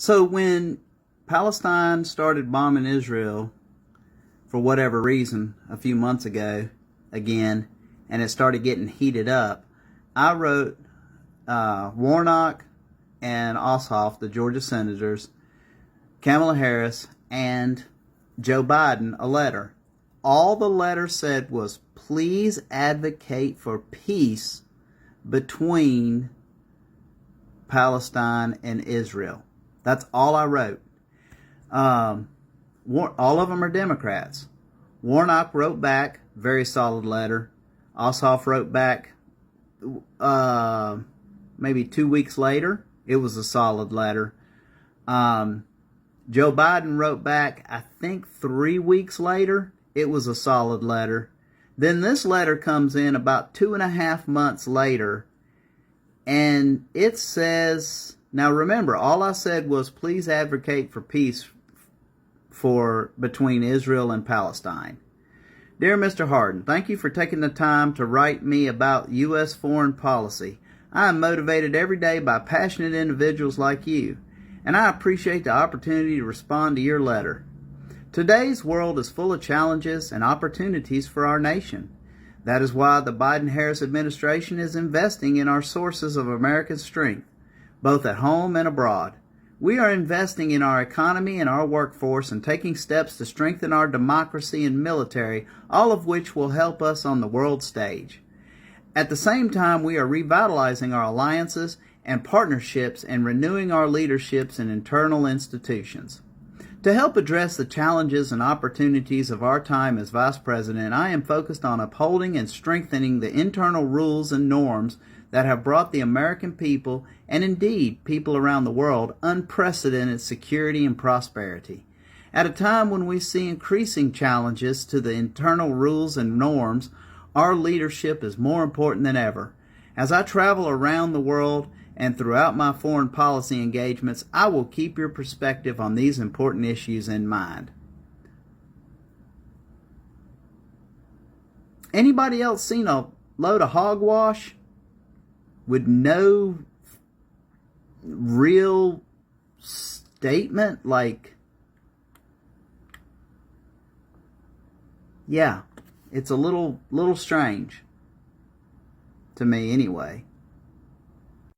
So when Palestine started bombing Israel for whatever reason a few months ago again, and it started getting heated up, I wrote Warnock and Ossoff, the Georgia senators, Kamala Harris, and Joe Biden a letter. All the letter said was, please advocate for peace between Palestine and Israel. That's all I wrote. All of them are Democrats. Warnock wrote back, very solid letter. Ossoff wrote back maybe 2 weeks later. It was a solid letter. Joe Biden wrote back, I think 3 weeks later. It was a solid letter. Then this letter comes in about 2.5 months later, and it says, now remember, all I said was please advocate for peace between Israel and Palestine. Dear Mr. Hardin, thank you for taking the time to write me about U.S. foreign policy. I am motivated every day by passionate individuals like you, and I appreciate the opportunity to respond to your letter. Today's world is full of challenges and opportunities for our nation. That is why the Biden-Harris administration is investing in our sources of American strength, both at home and abroad. We are investing in our economy and our workforce and taking steps to strengthen our democracy and military, all of which will help us on the world stage. At the same time, we are revitalizing our alliances and partnerships and renewing our leaderships in internal institutions. To help address the challenges and opportunities of our time as Vice President, I am focused on upholding and strengthening the internal rules and norms that have brought the American people, and indeed people around the world, unprecedented security and prosperity. At a time when we see increasing challenges to the internal rules and norms, our leadership is more important than ever. As I travel around the world and throughout my foreign policy engagements, I will keep your perspective on these important issues in mind. Anybody else seen a load of hogwash with no real statement? Like, yeah, it's a little strange to me anyway.